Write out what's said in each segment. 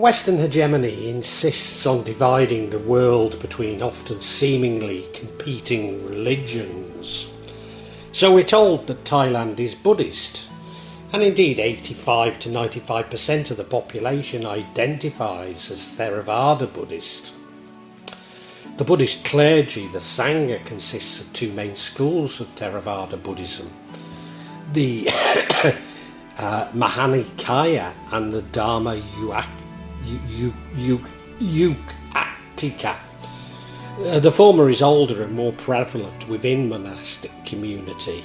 Western hegemony insists on dividing the world between often seemingly competing religions. So we're told that Thailand is Buddhist, and indeed 85 to 95% of the population identifies as Theravada Buddhist. The Buddhist clergy, the Sangha, consists of two main schools of Theravada Buddhism, the Mahayana and the Dharma Yukatika. The former is older and more prevalent within monastic community.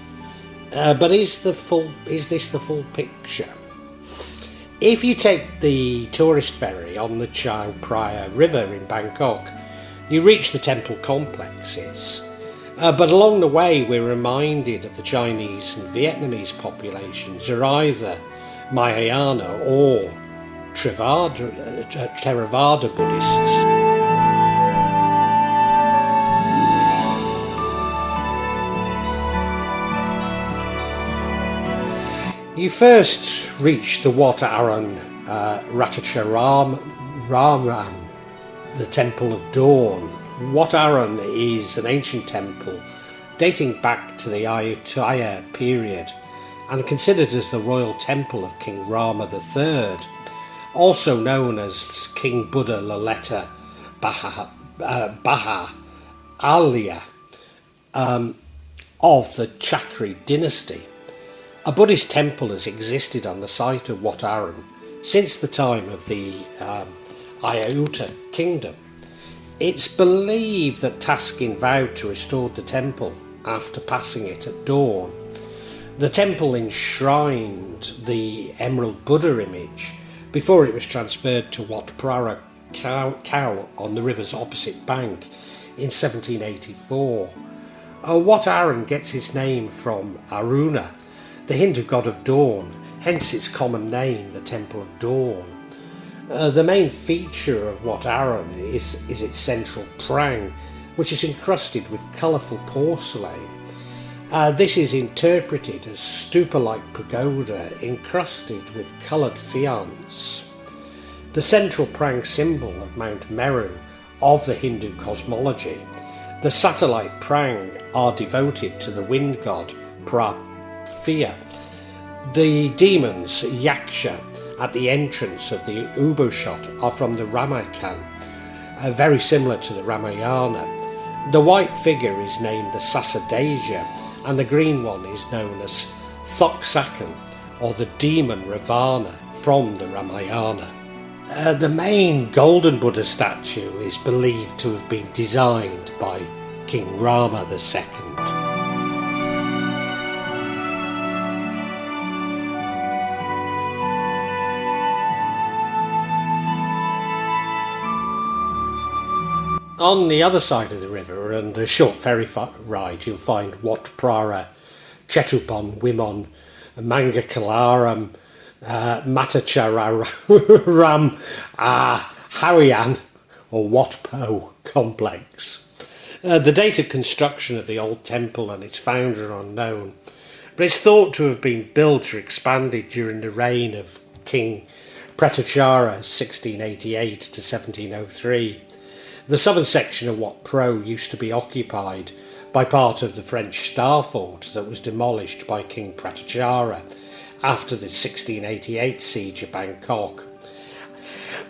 But is this the full picture? If you take the tourist ferry on the Chao Praha River in Bangkok, you reach the temple complexes. But along the way we're reminded of the Chinese and Vietnamese populations are either Mahayana or Theravada Buddhists. You first reach the Wat Arun Ratchawararam, the Temple of Dawn. Wat Arun is an ancient temple dating back to the Ayutthaya period and considered as the royal temple of King Rama II, also known as King Buddha Loetla Nabhalai of the Chakri Dynasty. A Buddhist temple has existed on the site of Wat Arun since the time of the Ayutthaya Kingdom. It's believed that Taskin vowed to restore the temple after passing it at dawn. The temple enshrined the Emerald Buddha image before it was transferred to Wat Praha on the river's opposite bank in 1784. Wat Arun gets its name from Aruna, the Hindu god of dawn, hence its common name, the Temple of Dawn. The main feature of Wat Arun is its central prang, which is encrusted with colourful porcelain. This is interpreted as stupa-like pagoda encrusted with coloured faience. The central prang symbol of Mount Meru of the Hindu cosmology. The satellite prang are devoted to the wind god Prapya. The demons Yaksha at the entrance of the Uboshot are from the Ramayana, very similar to the Ramayana. The white figure is named the Sasadeja, and the green one is known as Thoksakan, or the demon Ravana from the Ramayana. The main golden Buddha statue is believed to have been designed by King Rama II. On the other side of the river, and a short ferry ride, you'll find Wat Praha, Chetupon, Wimon, Mangakalaram, Matachararam, Harian, or Wat Po complex. The date of construction of the old temple and its founder are unknown, but it's thought to have been built or expanded during the reign of King Pratachara 1688 to 1703. The southern section of Wat Pro used to be occupied by part of the French Star Fort that was demolished by King Pratachara after the 1688 siege of Bangkok.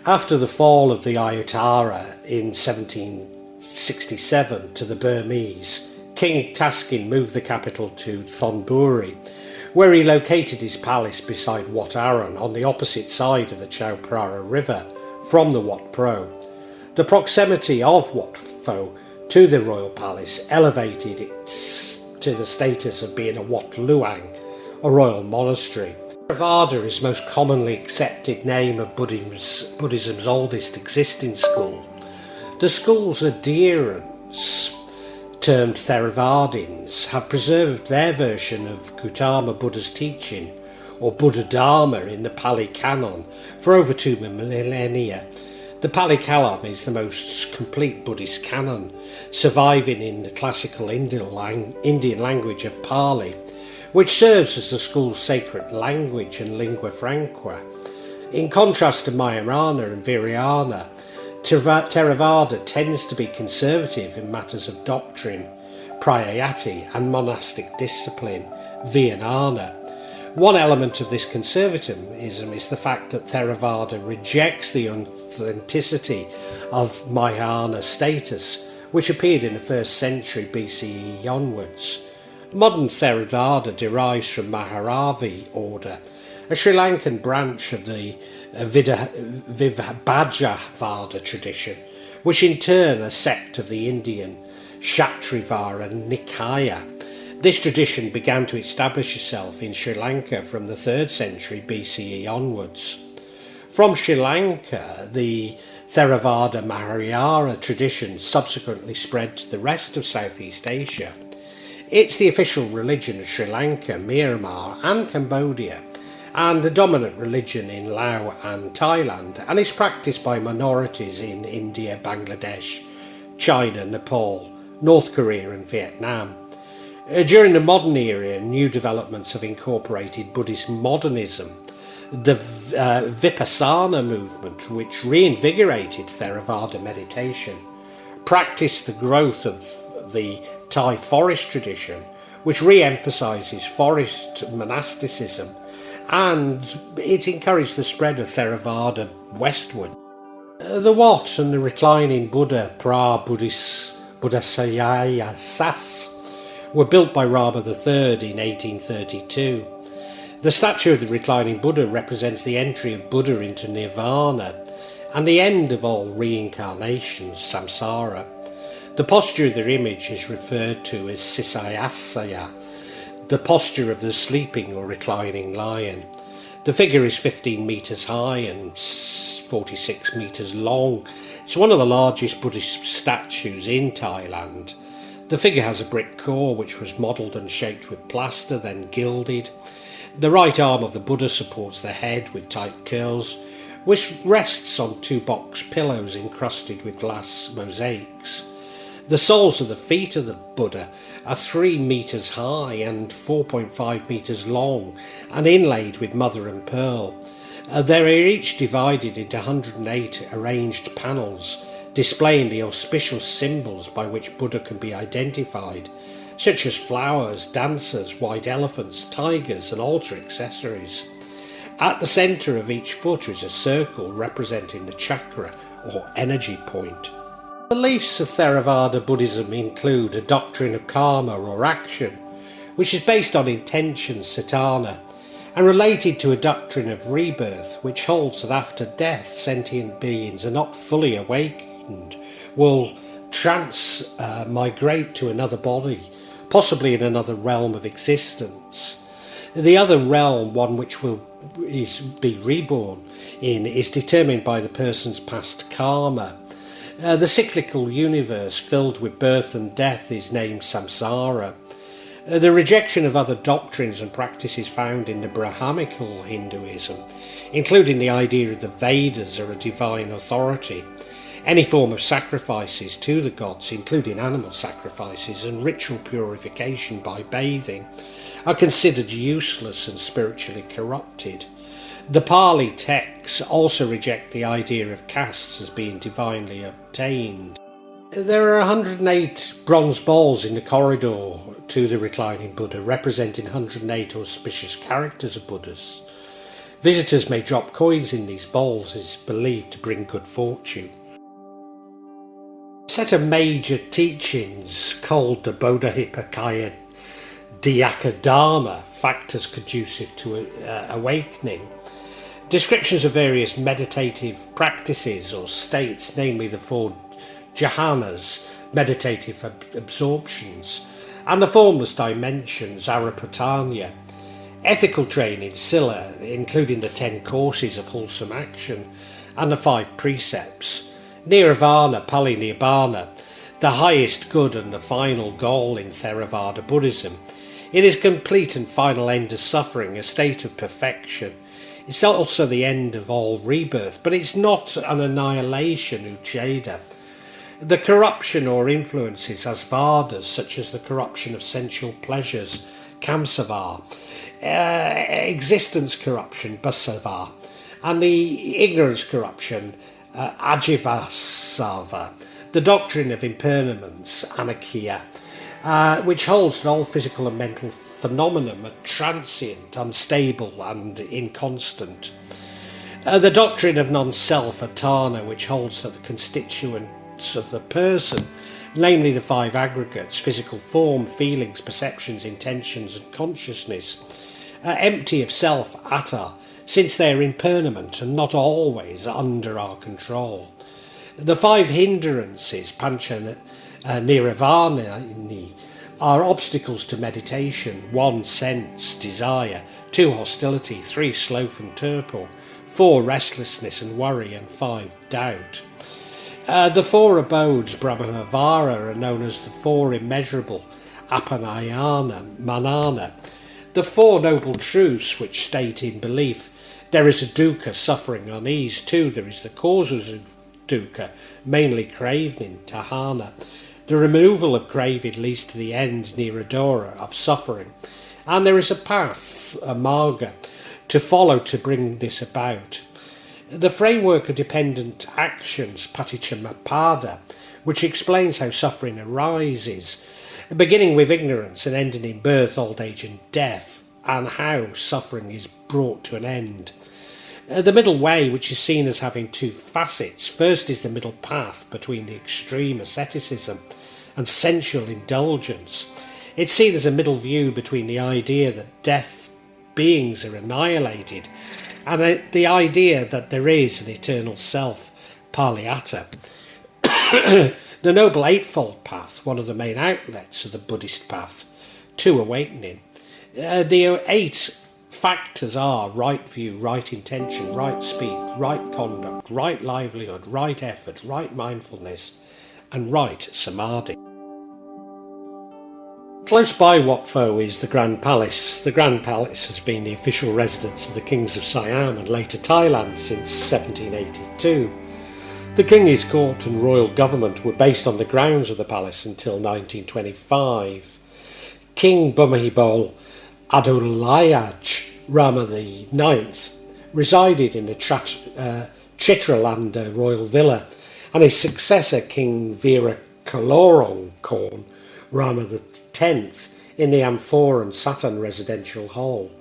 After the fall of the Ayutthaya in 1767 to the Burmese, King Taskin moved the capital to Thonburi, where he located his palace beside Wat Arun on the opposite side of the Chao Praha River from the Wat Pro. The proximity of Wat Pho to the royal palace elevated it to the status of being a Wat Luang, a royal monastery. Theravada is most commonly accepted name of Buddhism's oldest existing school. The school's adherents, termed Theravadins, have preserved their version of Gautama Buddha's teaching, or Buddha Dharma, in the Pali Canon for over 2 millennia. The Pali Canon is the most complete Buddhist canon, surviving in the classical Indian language of Pali, which serves as the school's sacred language and lingua franca. In contrast to Mahayana and Vajrayana, Theravada tends to be conservative in matters of doctrine, prayati, and monastic discipline, Vijnana. One element of this conservatism is the fact that Theravada rejects the authenticity of Mahayana status, which appeared in the 1st century BCE onwards. Modern Theravada derives from Maharavi order, a Sri Lankan branch of the Vibhajavada tradition, which in turn a sect of the Indian Kshatrivara Nikaya. This tradition began to establish itself in Sri Lanka from the 3rd century BCE onwards. From Sri Lanka, the Theravada Mahayana tradition subsequently spread to the rest of Southeast Asia. It's the official religion of Sri Lanka, Myanmar and Cambodia, and the dominant religion in Laos and Thailand, and is practiced by minorities in India, Bangladesh, China, Nepal, North Korea and Vietnam. During the modern era, new developments have incorporated Buddhist modernism. The Vipassana movement, which reinvigorated Theravada meditation, practiced the growth of the Thai forest tradition, which re-emphasises forest monasticism, and it encouraged the spread of Theravada westward. The Wat and the reclining Buddha Praha Buddhists were built by Rama III in 1832. The statue of the reclining Buddha represents the entry of Buddha into nirvana and the end of all reincarnations, samsara. The posture of the image is referred to as sisayasaya, the posture of the sleeping or reclining lion. The figure is 15 metres high and 46 metres long. It's one of the largest Buddhist statues in Thailand. The figure has a brick core which was modelled and shaped with plaster, then gilded. The right arm of the Buddha supports the head with tight curls, which rests on 2 box pillows encrusted with glass mosaics. The soles of the feet of the Buddha are 3 metres high and 4.5 metres long and inlaid with mother and pearl. They are each divided into 108 arranged panels, displaying the auspicious symbols by which Buddha can be identified, such as flowers, dancers, white elephants, tigers and altar accessories. At the centre of each foot is a circle representing the chakra or energy point. Beliefs of Theravada Buddhism include a doctrine of karma or action, which is based on intention, satana, and related to a doctrine of rebirth, which holds that after death sentient beings are not fully awakened, will migrate to another body, possibly in another realm of existence. The other realm, one which will be reborn in, is determined by the person's past karma. The cyclical universe filled with birth and death is named samsara. The rejection of other doctrines and practices found in the Brahmanical Hinduism, including the idea of the Vedas are a divine authority. Any form of sacrifices to the gods, including animal sacrifices and ritual purification by bathing, are considered useless and spiritually corrupted. The Pali texts also reject the idea of castes as being divinely obtained. There are 108 bronze balls in the corridor to the reclining Buddha, representing 108 auspicious characters of Buddhas. Visitors may drop coins in these balls, is believed to bring good fortune. A set of major teachings called the Bodhipakaya Dhyakadharma, factors conducive to awakening. Descriptions of various meditative practices or states, namely the 4 jhanas, meditative absorptions, and the formless dimensions, arapatanya. Ethical training, sila, including the 10 courses of wholesome action, and the 5 precepts. Nirvana, Pali Nibbana, the highest good and the final goal in Theravada Buddhism. It is complete and final end of suffering, a state of perfection. It's also the end of all rebirth, but it's not an annihilation, ucheda. The corruption or influences as vadas, such as the corruption of sensual pleasures, kamsava, existence corruption, basava, and the ignorance corruption, Ajivasava, the doctrine of impermanence, Anakia, which holds that all physical and mental phenomena are transient, unstable and inconstant. The doctrine of non-self, Atana, which holds that the constituents of the person, namely the five aggregates, physical form, feelings, perceptions, intentions and consciousness, are empty of self, Atta, since they are impermanent and not always under our control. The five hindrances, Pancha Niravani, are obstacles to meditation: 1, sense, desire; 2, hostility; 3, sloth and torpor; 4, restlessness and worry; and 5, doubt. The 4 abodes, Brahmavara, are known as the 4 immeasurable, Apanayana, Manana. The 4 noble truths which state in belief: there is a dukkha, suffering, unease; 2, there is the causes of dukkha, mainly craving, Tahana. The removal of craving leads to the end, Nirodhara, of suffering, and there is a path, a marga, to follow to bring this about. The framework of dependent actions, Paticamapada, which explains how suffering arises, beginning with ignorance and ending in birth, old age and death, and how suffering is brought to an end. The middle way, which is seen as having 2 facets. First is the middle path between the extreme asceticism and sensual indulgence. It's seen as a middle view between the idea that death beings are annihilated and the idea that there is an eternal self, Paliyata. The Noble Eightfold Path, one of the main outlets of the Buddhist path to awakening. The 8 factors are right view, right intention, right speak, right conduct, right livelihood, right effort, right mindfulness, and right samadhi. Close by Wat Pho is the Grand Palace. The Grand Palace has been the official residence of the kings of Siam and later Thailand since 1782. The King's court and royal government were based on the grounds of the palace until 1925. King Bhumibol Adulyadej Rama IX resided in the Chitralanda royal villa, and his successor King Virakalorongkorn Rama X in the Amphora and Satan residential hall,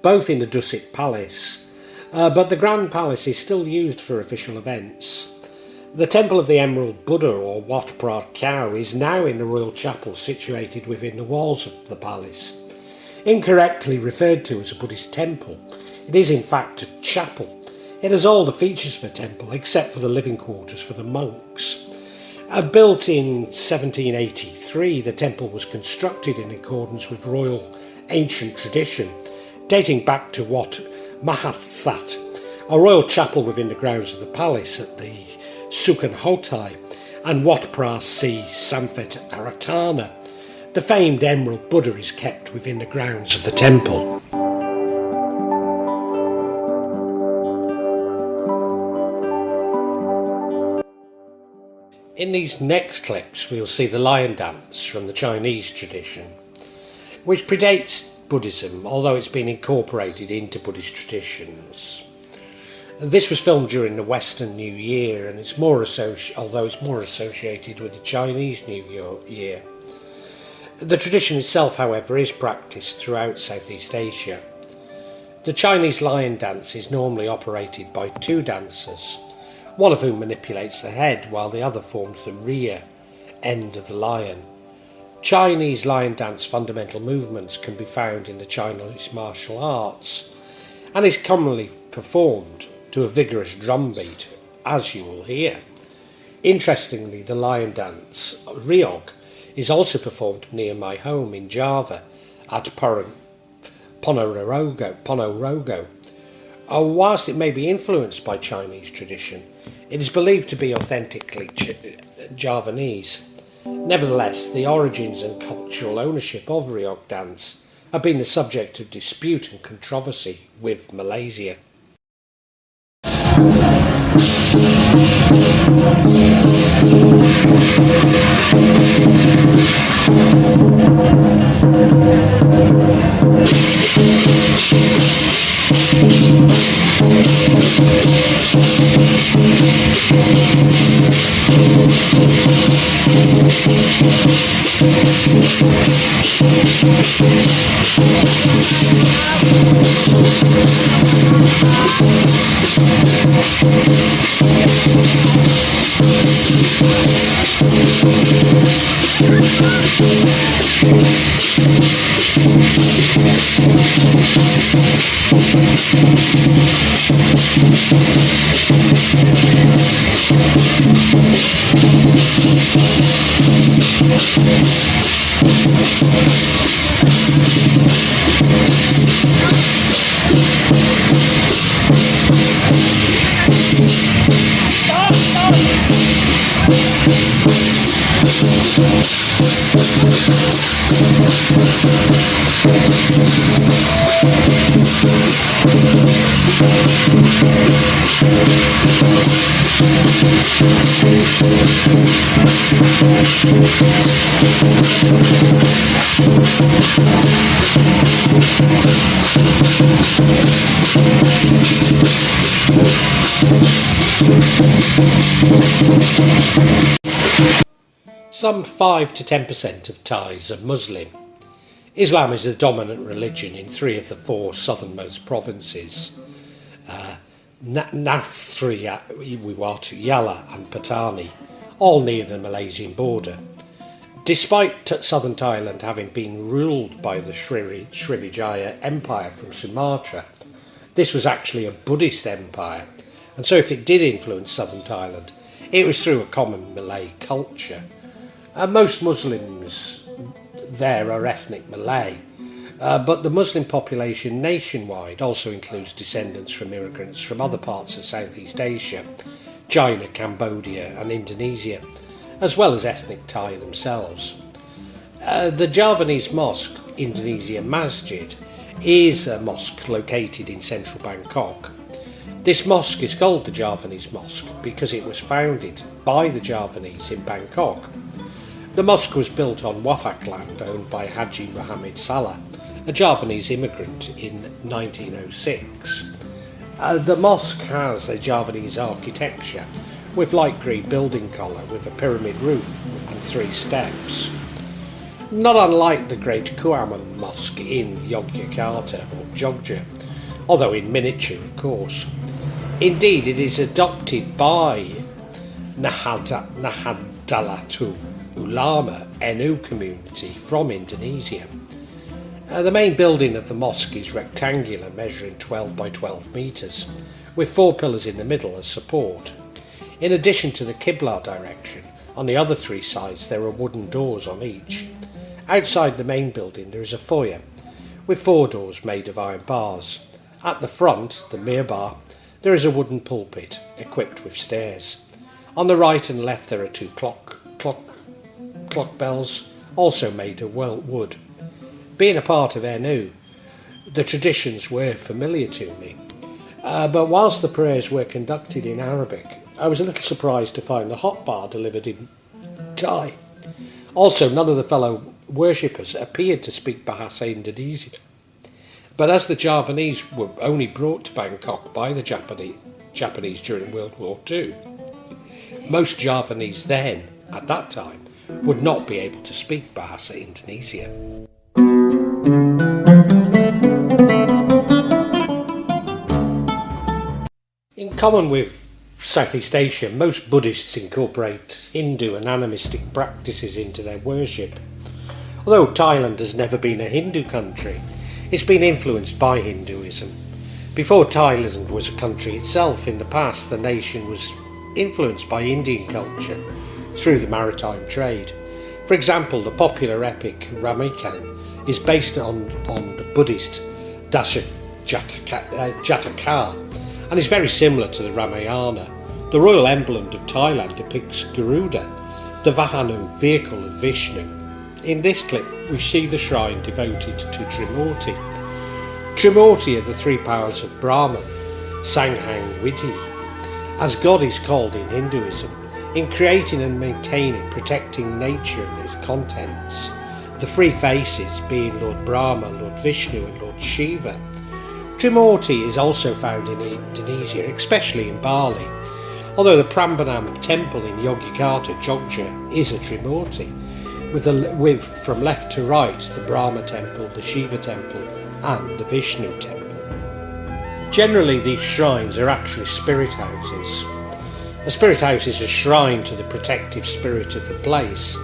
both in the Dusit Palace, but the Grand Palace is still used for official events. The Temple of the Emerald Buddha, or Wat Phra Khao, is now in the royal chapel situated within the walls of the palace. Incorrectly referred to as a Buddhist temple, it is in fact a chapel. It has all the features of a temple except for the living quarters for the monks. Built in 1783, the temple was constructed in accordance with royal ancient tradition, dating back to Wat Mahathat, a royal chapel within the grounds of the palace at the Sukhanhothai, and Wat Phra Si Samphet Aratana. The famed Emerald Buddha is kept within the grounds of the temple. In these next clips we'll see the lion dance from the Chinese tradition, which predates Buddhism, although it's been incorporated into Buddhist traditions. This was filmed during the Western New Year, and it's more associated with the Chinese New Year. The tradition itself, however, is practiced throughout Southeast Asia. The Chinese lion dance is normally operated by 2 dancers, one of whom manipulates the head while the other forms the rear end of the lion. Chinese lion dance fundamental movements can be found in the Chinese martial arts and is commonly performed to a vigorous drum beat, as you will hear. Interestingly, the lion dance, Riog, is also performed near my home in Java at Ponorogo. Whilst it may be influenced by Chinese tradition, it is believed to be authentically Javanese. Nevertheless, the origins and cultural ownership of Riog dance have been the subject of dispute and controversy with Malaysia. Some 5 to 10% of Thais are Muslim. Islam is the dominant religion in 3 of the 4 southernmost provinces, Nathdrawat, Yala and Patani, all near the Malaysian border. Despite southern Thailand having been ruled by the Srivijaya Empire from Sumatra, this was actually a Buddhist empire, and so if it did influence southern Thailand, it was through a common Malay culture. Most Muslims there are ethnic Malay, but the Muslim population nationwide also includes descendants from immigrants from other parts of Southeast Asia, China, Cambodia and Indonesia, as well as ethnic Thai themselves. The Javanese mosque, Indonesia Masjid, is a mosque located in central Bangkok. This mosque is called the Javanese Mosque because it was founded by the Javanese in Bangkok. The mosque was built on Wafak land owned by Haji Muhammad Salah, a Javanese immigrant, in 1906. The mosque has a Javanese architecture with light green building colour with a pyramid roof and 3 steps. Not unlike the Great Kuaman Mosque in Yogyakarta or Jogja, although in miniature of course. Indeed, it is adopted by Nahdlatul Ulama NU community from Indonesia. The main building of the mosque is rectangular, measuring 12 by 12 metres, with 4 pillars in the middle as support. In addition to the Qibla direction, on the other 3 sides there are wooden doors on each. Outside the main building there is a foyer, with 4 doors made of iron bars. At the front, the mirbar, there is a wooden pulpit equipped with stairs. On the right and left there are 2 clock bells, also made of wood. Being a part of NU, the traditions were familiar to me, but whilst the prayers were conducted in Arabic, I was a little surprised to find the hot bar delivered in Thai. Also, none of the fellow worshippers appeared to speak Bahasa Indonesia, but as the Javanese were only brought to Bangkok by the Japanese during World War II, most Javanese then, at that time, would not be able to speak Bahasa Indonesia. In common with Southeast Asia, most Buddhists incorporate Hindu and animistic practices into their worship. Although Thailand has never been a Hindu country, it's been influenced by Hinduism. Before Thailand was a country itself, in the past the nation was influenced by Indian culture through the maritime trade. For example, the popular epic Ramayana is based on the Buddhist Jataka and is very similar to the Ramayana. The royal emblem of Thailand depicts Garuda, the Vahanu vehicle of Vishnu. In this clip we see the shrine devoted to Trimurti. Trimurti are the 3 powers of Brahman, Sanghang Vidhi, as God is called in Hinduism, in creating and maintaining, protecting nature and its contents. The 3 faces being Lord Brahma, Lord Vishnu and Lord Shiva. Trimurti is also found in Indonesia, especially in Bali, although the Prambanan temple in Yogyakarta, Jogja, is a Trimurti. with from left to right the Brahma temple, the Shiva temple and the Vishnu temple. Generally these shrines are actually spirit houses. A spirit house is a shrine to the protective spirit of the place.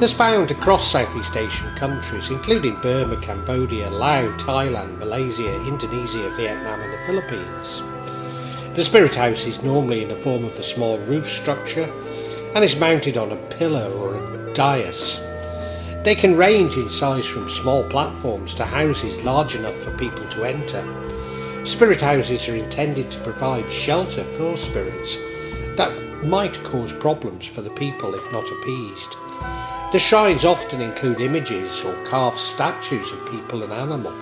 It's found across Southeast Asian countries, including Burma, Cambodia, Laos, Thailand, Malaysia, Indonesia, Vietnam and the Philippines. The spirit house is normally in the form of a small roof structure and is mounted on a pillar or a dais. They can range in size from small platforms to houses large enough for people to enter. Spirit houses are intended to provide shelter for spirits that might cause problems for the people if not appeased. The shrines often include images or carved statues of people and animal.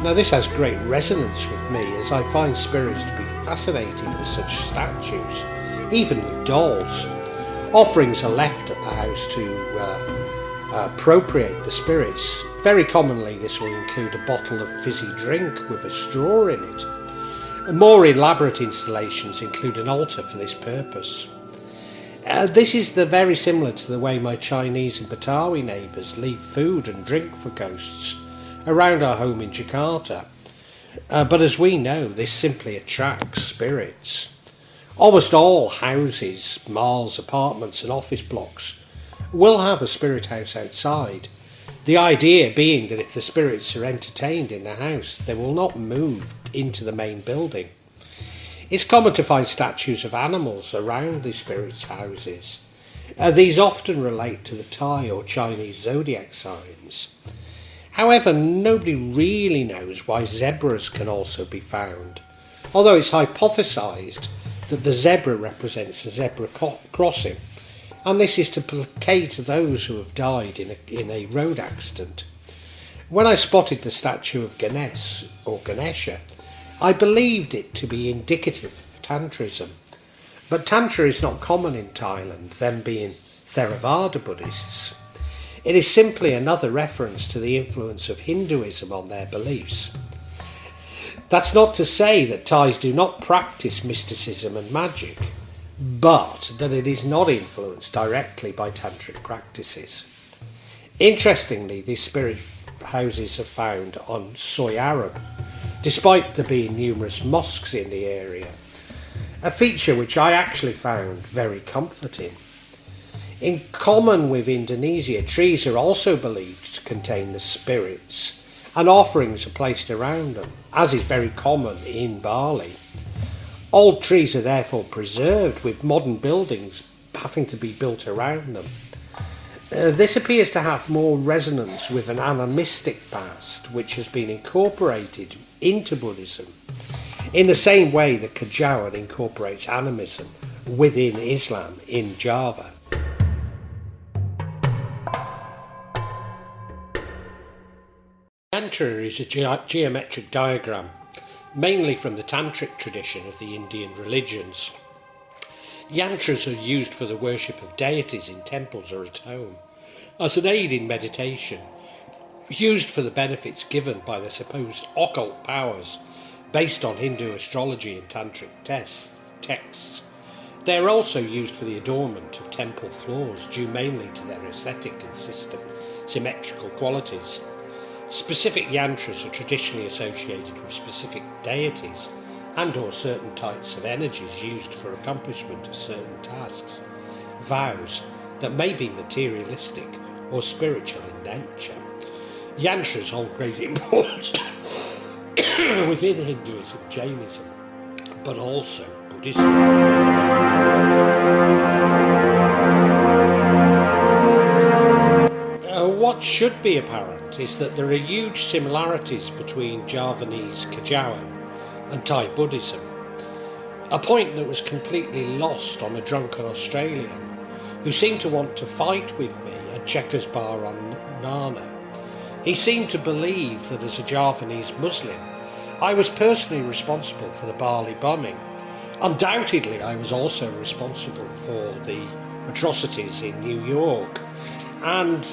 Now this has great resonance with me, as I find spirits to be fascinated with such statues, even with dolls. Offerings are left at the house to appropriate the spirits. Very commonly this will include a bottle of fizzy drink with a straw in it. More elaborate installations include an altar for this purpose. This is very similar to the way my Chinese and Betawi neighbours leave food and drink for ghosts around our home in Jakarta. But as we know, this simply attracts spirits. Almost all houses, malls, apartments and office blocks will have a spirit house outside. The idea being that if the spirits are entertained in the house, they will not move into the main building. It's common to find statues of animals around the spirits' houses. These often relate to the Thai or Chinese zodiac signs. However, nobody really knows why zebras can also be found, although it's hypothesised that the zebra represents a zebra crossing, and this is to placate those who have died in a road accident. When I spotted the statue of Ganesha, I believed it to be indicative of Tantrism, but Tantra is not common in Thailand, them being Theravada Buddhists. It is simply another reference to the influence of Hinduism on their beliefs. That's not to say that Thais do not practice mysticism and magic, but that it is not influenced directly by tantric practices. Interestingly, these spirit houses are found on Soy Arab, despite there being numerous mosques in the area, a feature which I actually found very comforting. In common with Indonesia, trees are also believed to contain the spirits, and offerings are placed around them, as is very common in Bali. Old trees are therefore preserved, with modern buildings having to be built around them. This appears to have more resonance with an animistic past, which has been incorporated into Buddhism, in the same way that Kejawen incorporates animism within Islam in Java. Yantra is a geometric diagram, mainly from the tantric tradition of the Indian religions. Yantras are used for the worship of deities in temples or at home, as an aid in meditation, used for the benefits given by the supposed occult powers based on Hindu astrology and tantric texts. They are also used for the adornment of temple floors, due mainly to their aesthetic and symmetrical qualities. Specific yantras are traditionally associated with specific deities and or certain types of energies used for accomplishment of certain tasks, vows that may be materialistic or spiritual in nature. Yantras hold great importance within Hinduism, Jainism, but also Buddhism. What should be apparent is that there are huge similarities between Javanese Kejawen and Thai Buddhism, a point that was completely lost on a drunken Australian who seemed to want to fight with me at Checkers Bar on Nana. He seemed to believe that as a Javanese Muslim, I was personally responsible for the Bali bombing. Undoubtedly, I was also responsible for the atrocities in New York, and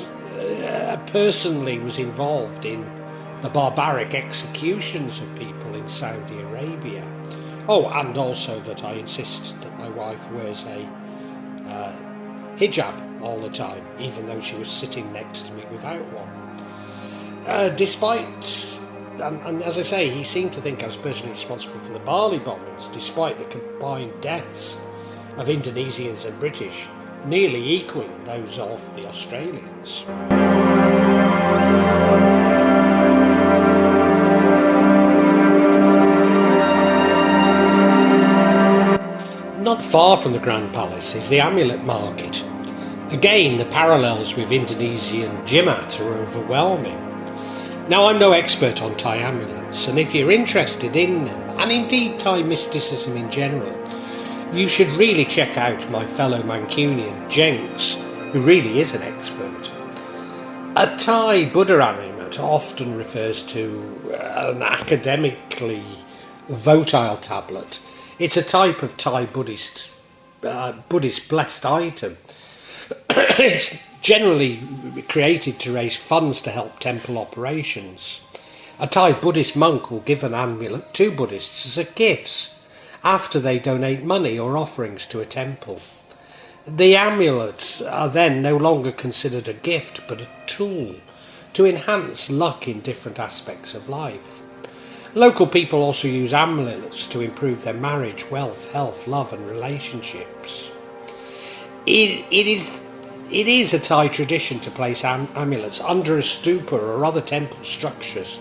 personally was involved in the barbaric executions of people in Saudi Arabia. Oh, and also that I insist that my wife wears a hijab all the time, even though she was sitting next to me without one. And as I say, he seemed to think I was personally responsible for the Bali bombings, despite the combined deaths of Indonesians and British, nearly equaling those of the Australians. Not far from the Grand Palace is the amulet market. Again, the parallels with Indonesian jimat are overwhelming. Now, I'm no expert on Thai amulets, and if you're interested in them, and indeed Thai mysticism in general, you should really check out my fellow Mancunian, Jenks, who really is an expert. A Thai Buddha amulet often refers to an academically votive tablet. It's a type of Thai Buddhist blessed item. It's generally created to raise funds to help temple operations. A Thai Buddhist monk will give an amulet to Buddhists as gifts after they donate money or offerings to a temple. The amulets are then no longer considered a gift but a tool to enhance luck in different aspects of life. Local people also use amulets to improve their marriage, wealth, health, love and relationships. It is a Thai tradition to place amulets under a stupa or other temple structures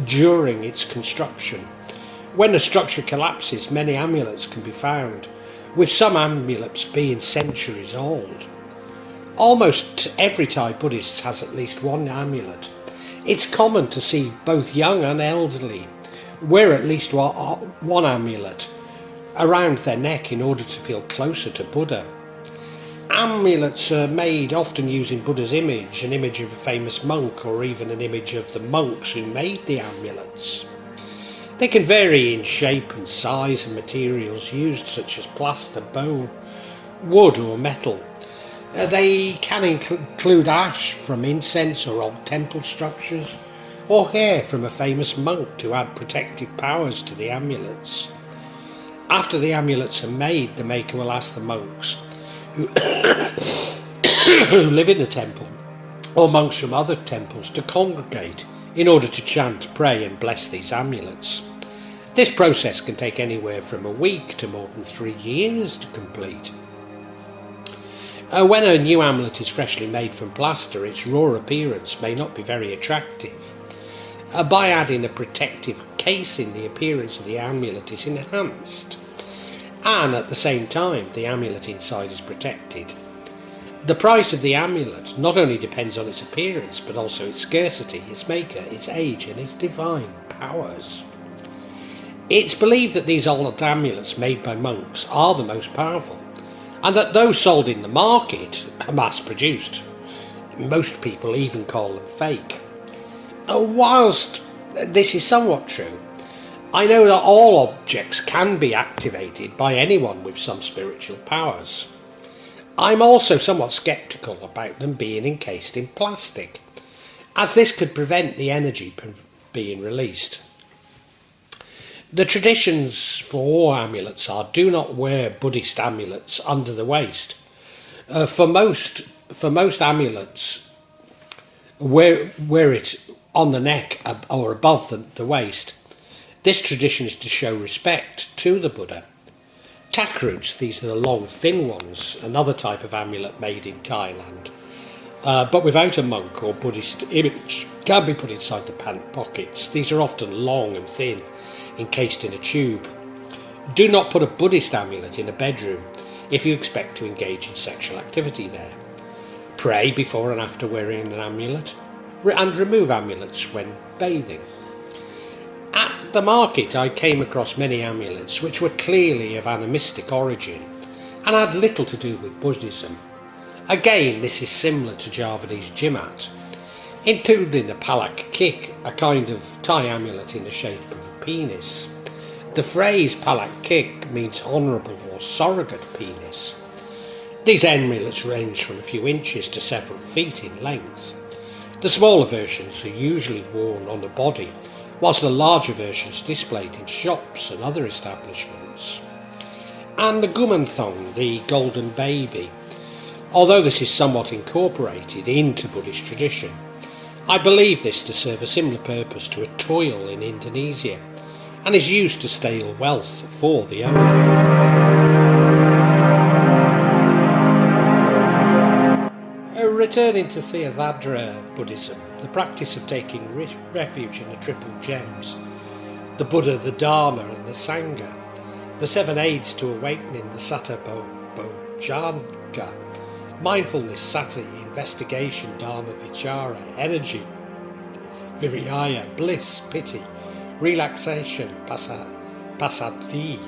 during its construction. When a structure collapses, many amulets can be found, with some amulets being centuries old. Almost every Thai Buddhist has at least one amulet. It's common to see both young and elderly wear at least one amulet around their neck in order to feel closer to Buddha. Amulets are made often using Buddha's image, an image of a famous monk, or even an image of the monks who made the amulets. They can vary in shape and size and materials used, such as plaster, bone, wood or metal. They can include ash from incense or old temple structures, or hair from a famous monk to add protective powers to the amulets. After the amulets are made, the maker will ask the monks who live in the temple, or monks from other temples, to congregate in order to chant, pray and bless these amulets. This process can take anywhere from a week to more than 3 years to complete. When a new amulet is freshly made from plaster, its raw appearance may not be very attractive. By adding a protective casing, the appearance of the amulet is enhanced, and at the same time the amulet inside is protected. The price of the amulet not only depends on its appearance, but also its scarcity, its maker, its age and its divine powers. It's believed that these old amulets made by monks are the most powerful, and that those sold in the market are mass-produced. Most people even call them fake. Whilst this is somewhat true, I know that all objects can be activated by anyone with some spiritual powers. I'm also somewhat sceptical about them being encased in plastic, as this could prevent the energy from being released. The traditions for amulets are: do not wear Buddhist amulets under the waist. For most amulets, wear it on the neck or above the waist. This tradition is to show respect to the Buddha. Takroots, these are the long thin ones, another type of amulet made in Thailand, but without a monk or Buddhist image, can be put inside the pant pockets. These are often long and thin, encased in a tube. Do not put a Buddhist amulet in a bedroom if you expect to engage in sexual activity there. Pray before and after wearing an amulet, and remove amulets when bathing. At the market I came across many amulets which were clearly of animistic origin and had little to do with Buddhism. Again, this is similar to Javanese jimat, including the palak kik, a kind of Thai amulet in the shape of a penis. The phrase palak kik means honourable or surrogate penis. These amulets range from a few inches to several feet in length. The smaller versions are usually worn on the body, whilst the larger versions are displayed in shops and other establishments. And the gumanthong, the golden baby, Although this is somewhat incorporated into Buddhist tradition, I believe this to serve a similar purpose to a toil in Indonesia, and is used to steal wealth for the owner. Returning to Theravada Buddhism, the practice of taking refuge in the Triple Gems, the Buddha, the Dharma and the Sangha, the 7 aids to awakening, the Satta Bojjhanga, mindfulness, Sati, investigation, Dharma, Vichara, energy, Viraya, bliss, piti, relaxation, passaddhi,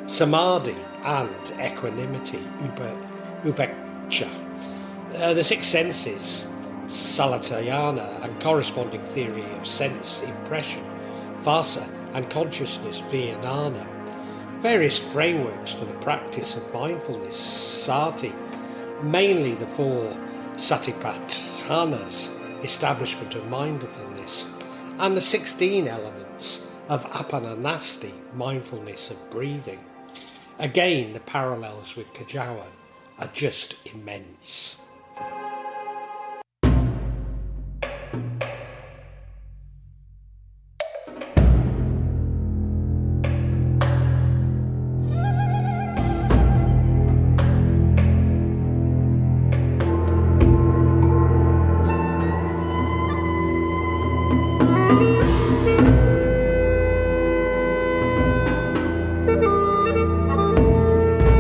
samadhi and equanimity, upekkha. The 6 senses, salatayana, and corresponding theory of sense impression, phasa, and consciousness, vijnana. Various frameworks for the practice of mindfulness, sati, mainly the 4 satipatthanas, establishment of mindfulness, and the 16 elements of apananasti, mindfulness of breathing. Again, the parallels with Kajawan are just immense.